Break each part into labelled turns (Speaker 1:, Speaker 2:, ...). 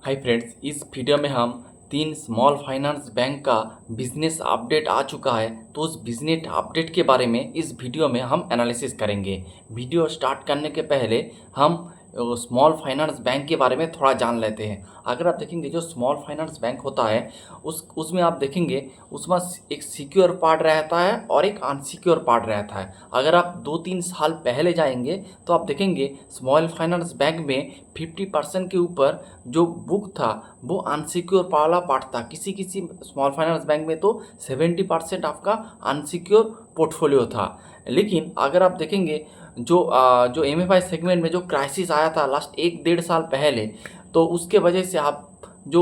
Speaker 1: Hi friends, इस video में हम तीन स्मॉल फाइनेंस बैंक का बिजनेस अपडेट आ चुका है। तो उस बिजनेस अपडेट के बारे में इस वीडियो में हम एनालिसिस करेंगे। वीडियो स्टार्ट करने के पहले हम स्मॉल फाइनेंस बैंक के बारे में थोड़ा जान लेते हैं। अगर आप देखेंगे जो स्मॉल फाइनेंस बैंक होता है उसमें आप देखेंगे उसमें एक सिक्योर पार्ट रहता है और एक अनसिक्योर पार्ट रहता है। अगर आप 2-3 साल पहले जाएंगे तो आप देखेंगे स्मॉल फाइनेंस बैंक में 50% के ऊपर जो बुक था वो अनसिक्योर वाला पार्ट था। किसी किसी स्मॉल फाइनेंस बैंक में तो 70% आपका अनसिक्योर पोर्टफोलियो था। लेकिन अगर आप देखेंगे जो एमएफआई सेगमेंट में जो क्राइसिस आया था लास्ट 1-1.5 साल पहले, तो उसके वजह से आप जो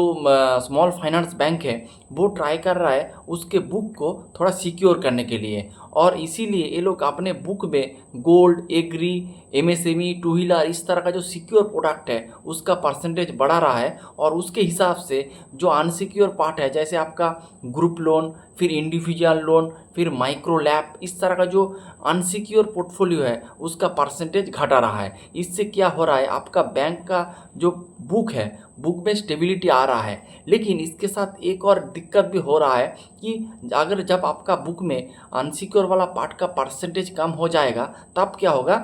Speaker 1: स्मॉल फाइनेंस बैंक है वो ट्राई कर रहा है उसके बुक को थोड़ा सिक्योर करने के लिए। और इसीलिए ये लोग अपने बुक में gold, agri, MSME, two wheeler इस तरह का जो सिक्योर प्रोडक्ट है उसका परसेंटेज बढ़ा रहा है। और उसके हिसाब से जो अनसिक्योर पार्ट है जैसे आपका ग्रुप लोन, फिर इंडिविजुअल लोन, फिर माइक्रो लैप, इस तरह का जो अनसिक्योर पोर्टफोलियो है उसका परसेंटेज घटा रहा है। इससे क्या हो रहा है, आपका बैंक का जो बुक है बुक में स्टेबिलिटी आ रहा है। लेकिन इसके साथ एक और दिक्कत भी हो रहा है कि अगर जब आपका बुक में अनसिक्योर वाला पार्ट का परसेंटेज कम हो जाएगा तब क्या होगा,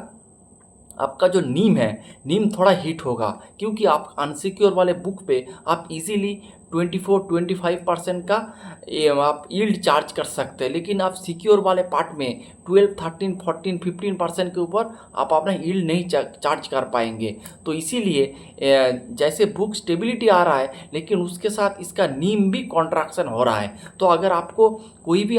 Speaker 1: आपका जो नीम है नीम थोड़ा हिट होगा। क्योंकि आप अनसिक्योर वाले बुक पे आप इजीली 24-25% का आप यील्ड चार्ज कर सकते हैं। लेकिन आप सिक्योर वाले पार्ट में 12, 13, 14, 15% के ऊपर आप अपना यील्ड नहीं चार्ज कर पाएंगे। तो इसीलिए जैसे बुक स्टेबिलिटी आ रहा है लेकिन उसके साथ इसका नीम भी कॉन्ट्रैक्शन हो रहा है। तो अगर आपको कोई भी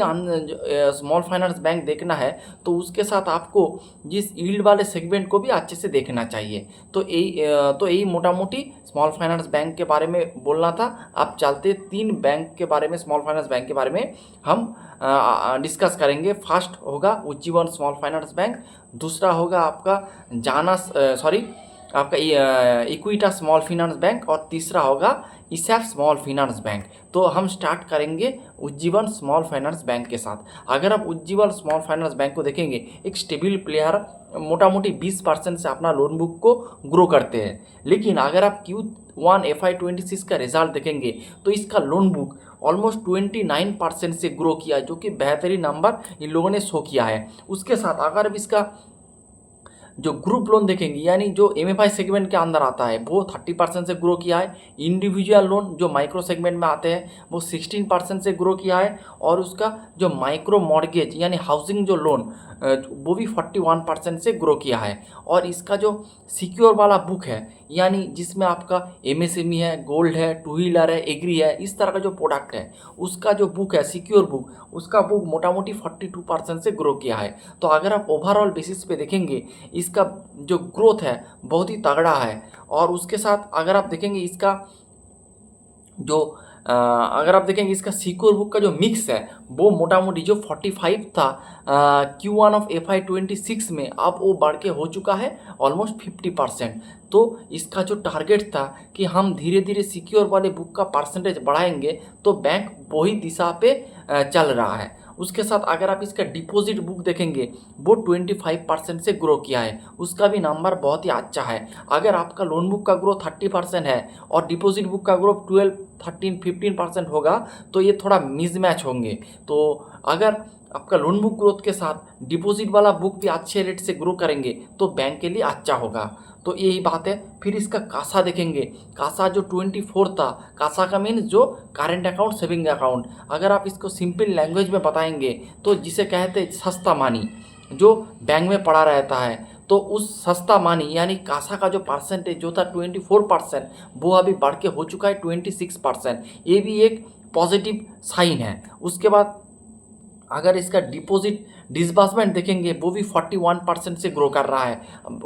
Speaker 1: स्मॉल फाइनेंस बैंक देखना है तो उसके साथ आपको जिस यील्ड वाले सेगमेंट को भी अच्छे से देखना चाहिए। तो यही मोटा मोटी स्मॉल फाइनेंस बैंक के बारे में बोलना था। आप चलते 3 बैंक के बारे में, स्मॉल फाइनेंस बैंक के बारे में हम डिस्कस करेंगे। फर्स्ट होगा उज्जीवन स्मॉल फाइनेंस बैंक, दूसरा होगा आपका आपका इक्विटा स्मॉल फाइनेंस बैंक, और तीसरा होगा ईसैफ स्मॉल फाइनेंस बैंक। तो हम स्टार्ट करेंगे उज्जीवन स्मॉल फाइनेंस बैंक के साथ। अगर आप उज्जीवन स्मॉल फाइनेंस बैंक को देखेंगे, एक स्टेबल प्लेयर मोटा मोटी 20% से अपना लोन बुक को ग्रो करते हैं। लेकिन अगर आप Q1 FY26 का रिजल्ट देखेंगे तो इसका लोन बुक ऑलमोस्ट 29% से ग्रो किया, जो कि बेहतरीन नंबर इन लोगों ने शो किया है। उसके साथ अगर अब इसका जो ग्रुप लोन देखेंगे यानी जो एमएफआई सेगमेंट के अंदर आता है वो 30% से ग्रो किया है। इंडिविजुअल लोन जो माइक्रो सेगमेंट में आते हैं वो 16% से ग्रो किया है। और उसका जो माइक्रो मॉर्गेज यानी हाउसिंग जो लोन वो भी 41% से ग्रो किया है। और इसका जो सिक्योर वाला बुक है यानी जिसमें आपका एमएसएमई है, गोल्ड है, टू व्हीलर है, एग्री है, इस तरह का जो प्रोडक्ट है उसका जो बुक है सिक्योर बुक, उसका बुक मोटा मोटी 42% से ग्रो किया है। तो अगर आप ओवरऑल बेसिस पे देखेंगे इसका जो ग्रोथ है बहुत ही तगड़ा है। और उसके साथ अगर आप देखेंगे इसका जो अगर आप देखेंगे इसका सिक्योर बुक का जो मिक्स है वो मोटा मोटी जो 45 था Q1 ऑफ FY26 में, अब वो बढ़ के हो चुका है ऑलमोस्ट 50%। तो इसका जो टारगेट था कि हम धीरे धीरे सिक्योर वाले बुक का परसेंटेज बढ़ाएंगे, तो बैंक वही दिशा पे चल रहा है। उसके साथ अगर आप इसका डिपॉजिट बुक देखेंगे वो 25% से ग्रो किया है, उसका भी नंबर बहुत ही अच्छा है। अगर आपका लोन बुक का ग्रोथ 30% है और डिपॉजिट बुक का ग्रोथ 12, 13, 15% होगा तो ये थोड़ा मिसमैच होंगे। तो अगर आपका लोन बुक ग्रोथ के साथ डिपॉजिट वाला बुक भी अच्छे रेट से ग्रो करेंगे तो बैंक के लिए अच्छा होगा। तो यही बात है। फिर इसका कासा देखेंगे, कासा जो 24 था, कासा का मीन्स जो करेंट अकाउंट, सेविंग अकाउंट। अगर आप इसको सिंपल लैंग्वेज में बताएंगे तो जिसे कहते हैं सस्ता मानी जो बैंक में पड़ा रहता है, तो उस सस्ता मानी यानी कासा का जो परसेंटेज जो था 24% वो अभी बढ़ के हो चुका है 26%। ये भी एक पॉजिटिव साइन है। उसके बाद अगर इसका डिपॉजिट डिसबर्समेंट देखेंगे वो भी 41% से ग्रो कर रहा है।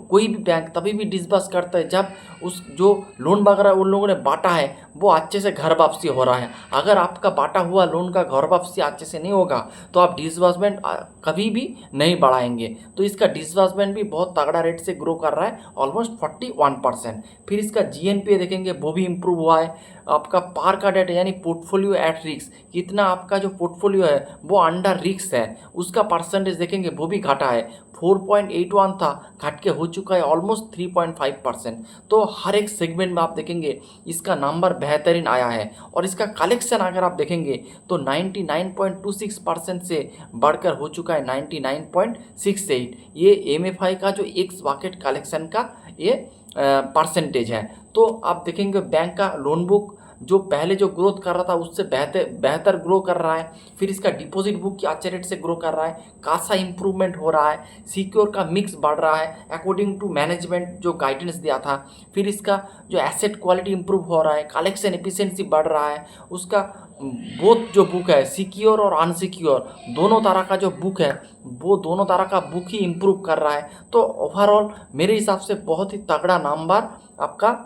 Speaker 1: कोई भी बैंक तभी भी डिसबर्स करता है जब उस जो लोन वगैरह उन लोगों ने बांटा है वो अच्छे से घर वापसी हो रहा है। अगर आपका बांटा हुआ लोन का घर वापसी अच्छे से नहीं होगा तो आप डिसबर्समेंट कभी भी नहीं बढ़ाएंगे। तो इसका डिसबर्समेंट भी बहुत तगड़ा रेट से ग्रो कर रहा है, ऑलमोस्ट 41%। फिर इसका GNPA देखेंगे वो भी इम्प्रूव हुआ है। आपका पार का डेट यानी पोर्टफोलियो एट रिस्क, कितना आपका जो पोर्टफोलियो है वो अंडर रिस्क है, उसका परसेंट परसेंटेज देखेंगे वो भी घटा है, 4.81 था, घट के हो चुका है ऑलमोस्ट 3.5%। तो हर एक सेगमेंट में आप देखेंगे इसका नंबर बेहतरीन आया है। और इसका कलेक्शन अगर आप देखेंगे तो 99.26% से बढ़कर हो चुका है 99.68। ये एमएफआई का जो एक्स बाकेट कलेक्शन का ये परसेंटेज है। तो आप देखेंगे बैंक का लोन बुक जो पहले जो ग्रोथ कर रहा था उससे बेहतर ग्रो कर रहा है। फिर इसका डिपॉजिट बुक की अच्छे रेट से ग्रो कर रहा है, कासा इंप्रूवमेंट हो रहा है, सिक्योर का मिक्स बढ़ रहा है अकॉर्डिंग टू मैनेजमेंट जो गाइडेंस दिया था। फिर इसका जो एसेट क्वालिटी इंप्रूव हो रहा है, कलेक्शन एफिशिएंसी बढ़ रहा है, उसका बोथ जो बुक है सिक्योर और अनसिक्योर दोनों तरह का जो बुक है वो दोनों तरह का बुक ही इंप्रूव कर रहा है। तो ओवरऑल मेरे हिसाब से बहुत ही तगड़ा नंबर आपका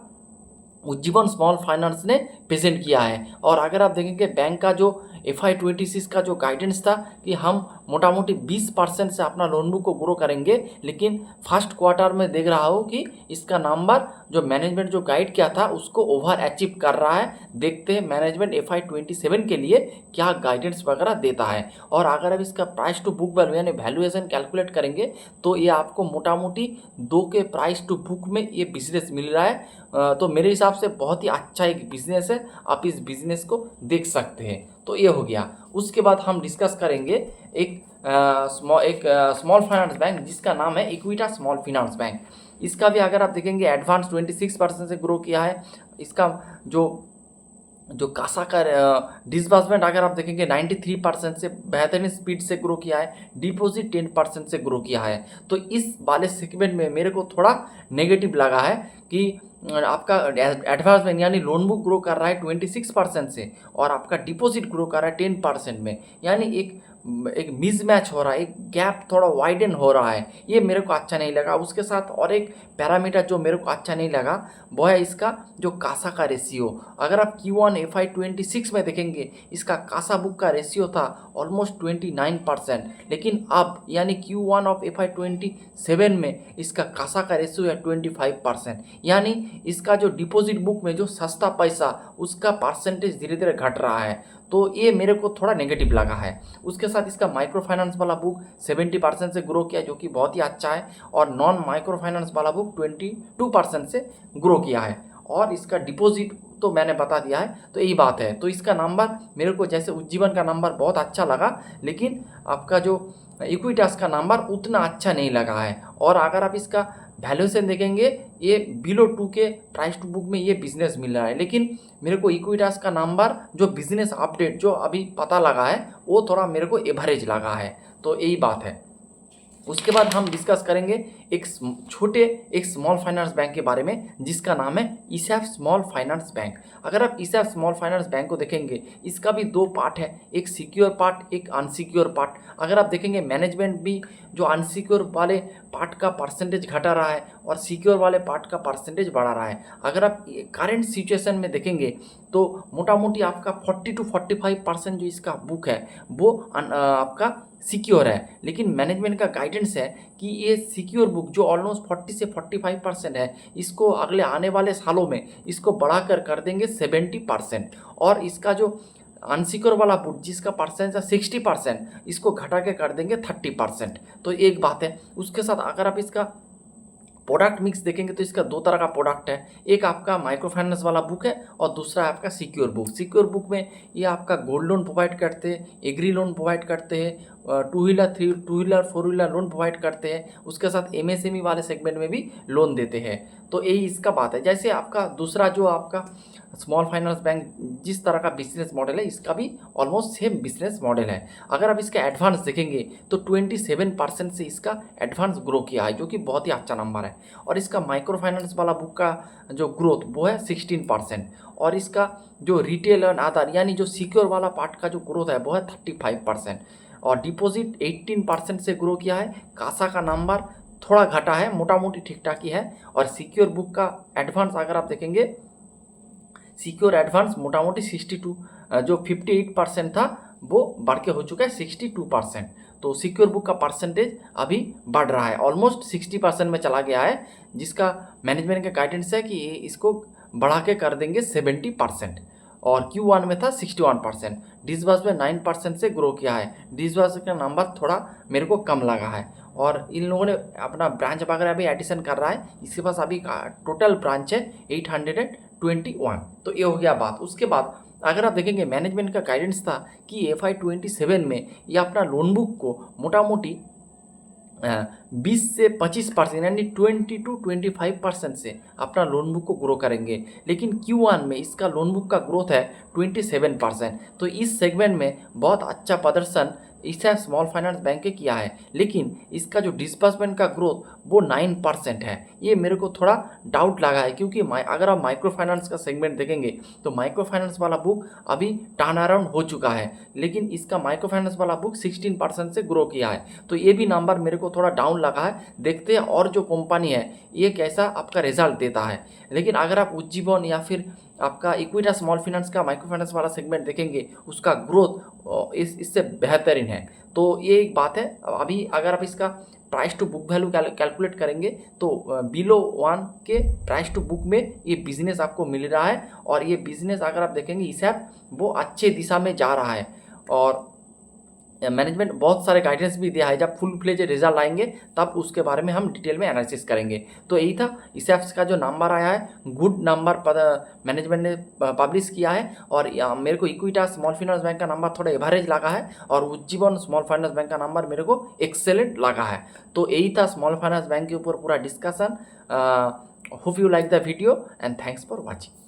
Speaker 1: उज्जीवन स्मॉल फाइनेंस ने प्रेजेंट किया है। और अगर आप देखेंगे बैंक का जो FY26 का जो गाइडेंस था कि हम मोटा मोटी 20% से अपना लोन बुक को ग्रो करेंगे, लेकिन फर्स्ट क्वार्टर में देख रहा हूँ कि इसका नंबर जो मैनेजमेंट जो गाइड किया था उसको ओवर अचीव कर रहा है। देखते हैं मैनेजमेंट FY27 के लिए क्या गाइडेंस वगैरह देता है। और अगर आप इसका प्राइस टू बुक वैल्यू यानी वैल्यूएशन कैलकुलेट करेंगे तो ये आपको मोटा मोटी 2 के प्राइस टू बुक में ये बिजनेस मिल रहा है। तो मेरे हिसाब से बहुत ही अच्छा एक बिजनेस है, आप इस बिजनेस को देख सकते हैं। तो ये हो गया। उसके बाद हम डिस्कस करेंगे एक स्मॉल फाइनेंस बैंक जिसका नाम है इक्विटा स्मॉल फाइनेंस बैंक। इसका भी अगर आप देखेंगे एडवांस 26% से ग्रो किया है। इसका जो कासा का डिसबर्समेंट अगर आप देखेंगे 93% से बेहतरीन स्पीड से ग्रो किया है, डिपॉजिट 10% से ग्रो किया है। तो इस वाले सेगमेंट में मेरे को थोड़ा नेगेटिव लगा है कि आपका एडवांसमेंट यानी लोन बुक ग्रो कर रहा है 26% से और आपका डिपॉजिट ग्रो कर रहा है 10% में, यानी एक मिसमैच हो रहा है, एक गैप थोड़ा वाइडन हो रहा है। ये मेरे को अच्छा नहीं लगा। उसके साथ और एक पैरामीटर जो मेरे को अच्छा नहीं लगा वो है इसका जो कासा का रेशियो। अगर आप Q1 FY26 में देखेंगे इसका कासा बुक का रेशियो था ऑलमोस्ट 29%, लेकिन अब यानी Q1 ऑफ FY27 में इसका कासा का रेशियो है 25%। यानी इसका जो डिपॉजिट बुक में जो सस्ता पैसा उसका परसेंटेज धीरे धीरे घट रहा है। तो ये मेरे को थोड़ा नेगेटिव लगा है। उसके साथ इसका माइक्रो फाइनेंस वाला बुक 70% से ग्रो किया जो कि बहुत ही अच्छा है, और नॉन माइक्रो फाइनेंस वाला बुक 22% से ग्रो किया है। और इसका डिपॉजिट तो मैंने बता दिया है, तो यही बात है। तो इसका नंबर मेरे को जैसे उज्जीवन का नंबर बहुत अच्छा लगा, लेकिन आपका जो इक्विटास का नंबर उतना अच्छा नहीं लगा है। और अगर आप इसका वैल्यूएशन देखेंगे ये बिलो 2 के प्राइस टू बुक में ये बिजनेस मिल रहा है, लेकिन मेरे को इक्विटास का नंबर जो बिजनेस अपडेट जो अभी पता लगा है वो थोड़ा मेरे को एवरेज लगा है। तो यही बात है। उसके बाद हम डिस्कस करेंगे एक स्मॉल फाइनेंस बैंक के बारे में जिसका नाम है ईसैफ स्मॉल फाइनेंस बैंक। अगर आप ईसैफ स्मॉल फाइनेंस बैंक को देखेंगे इसका भी 2 पार्ट है, एक सिक्योर पार्ट एक अनसिक्योर पार्ट। अगर आप देखेंगे मैनेजमेंट भी जो अनसिक्योर वाले पार्ट का परसेंटेज घटा रहा है और सिक्योर वाले पार्ट का परसेंटेज बढ़ा रहा है। अगर आप करंट सिचुएशन में देखेंगे तो मोटा मोटी आपका 40 to 45% जो इसका बुक है वो आपका सिक्योर है, लेकिन मैनेजमेंट का गाइडेंस है कि ये सिक्योर बुक जो ऑलमोस्ट 40 से 45% है इसको अगले आने वाले सालों में इसको बढ़ाकर कर देंगे 70%। और इसका जो अनसिक्योर वाला बुक जिसका परसेंट है 60% इसको घटा के कर देंगे 30%। तो एक बात है। उसके साथ अगर आप इसका प्रोडक्ट मिक्स देखेंगे तो इसका 2 तरह का प्रोडक्ट है, एक आपका माइक्रो फाइनेंस वाला बुक है और दूसरा है आपका सिक्योर बुक। सिक्योर बुक में ये आपका गोल्ड लोन प्रोवाइड करते हैं, एग्री लोन प्रोवाइड करते हैं, 2 व्हीलर 4 व्हीलर लोन प्रोवाइड करते हैं। उसके साथ MSME वाले सेगमेंट में भी लोन देते हैं। तो यही इसका बात है। जैसे आपका दूसरा जो आपका स्मॉल फाइनेंस बैंक जिस तरह का बिजनेस मॉडल है इसका भी ऑलमोस्ट सेम बिजनेस मॉडल है। अगर आप इसका एडवांस देखेंगे तो 27% से इसका एडवांस ग्रो किया है जो कि बहुत ही अच्छा नंबर है। और इसका माइक्रो फाइनेंस वाला बुक का जो ग्रोथ वो है 16%। और इसका जो रिटेल एंड अदर यानी जो सिक्योर वाला पार्ट का जो ग्रोथ है वो है 35%। और डिपॉजिट 18% से ग्रो किया है। कासा का नंबर थोड़ा घटा है, मोटा मोटी ठीक ठाक ही है। और सिक्योर बुक का एडवांस अगर आप देखेंगे सिक्योर एडवांस मोटा मोटी 62 जो 58% था वो बढ़ के हो चुका है 62%। तो सिक्योर बुक का परसेंटेज अभी बढ़ रहा है, ऑलमोस्ट 60% में चला गया है, जिसका मैनेजमेंट का गाइडेंस है कि इसको बढ़ा के कर देंगे 70%। और Q1 में था 61%। डिसबर्समेंट 9% से ग्रो किया है। डिसबर्समेंट का नंबर थोड़ा मेरे को कम लगा है और इन लोगों ने अपना ब्रांच वगैरह भी एडिशन कर रहा है। इसके पास अभी टोटल ब्रांच है 821। तो ये हो गया बात। उसके बाद अगर आप देखेंगे मैनेजमेंट का गाइडेंस था कि FY27 में ये अपना लोन बुक को मोटा मोटी 20 से 25% यानी 20 to 25% से अपना लोन बुक को ग्रो करेंगे। लेकिन Q1 में इसका लोन बुक का ग्रोथ है 27%। तो इस सेगमेंट में बहुत अच्छा प्रदर्शन इसने स्मॉल फाइनेंस बैंक ने किया है। लेकिन इसका जो डिस्बर्समेंट का ग्रोथ वो 9% है। ये मेरे को थोड़ा डाउट लगा है क्योंकि अगर आप माइक्रो फाइनेंस का सेगमेंट देखेंगे तो माइक्रो फाइनेंस वाला बुक अभी टर्न अराउंड हो चुका है, लेकिन इसका माइक्रो फाइनेंस वाला बुक 16% से ग्रो किया है। तो ये भी नंबर मेरे को थोड़ा डाउन लगा है। देखते हैं और जो कंपनी है ये कैसा आपका रिजल्ट देता है। लेकिन अगर आप उज्जीवन या फिर आपका इक्विटा स्मॉल फाइनेंस का माइक्रो फाइनेंस वाला सेगमेंट देखेंगे उसका ग्रोथ इससे बेहतरीन है। तो ये एक बात है। अभी अगर आप इसका price to book value calculate करेंगे तो बिलो 1 के प्राइस टू बुक में ये बिजनेस आपको मिल रहा है और ये बिजनेस अगर आप देखेंगे इस ऐप वो अच्छे दिशा में जा रहा है। और मैनेजमेंट बहुत सारे गाइडेंस भी दिया है। जब फुल फ्लेज रिजल्ट आएंगे तब उसके बारे में हम डिटेल में एनालिसिस करेंगे। तो यही था इस ऐप्स का जो नंबर आया है, गुड नंबर मैनेजमेंट ने पब्लिश किया है। और मेरे को इक्विटा स्मॉल फाइनेंस बैंक का नंबर थोड़ा एवरेज लगा है और उज्जीवन स्मॉल फाइनेंस बैंक का नंबर मेरे को एक्सेलेंट लगा है। तो यही था स्मॉल फाइनेंस बैंक के ऊपर पूरा discussion. Hope you like the video and thanks for watching.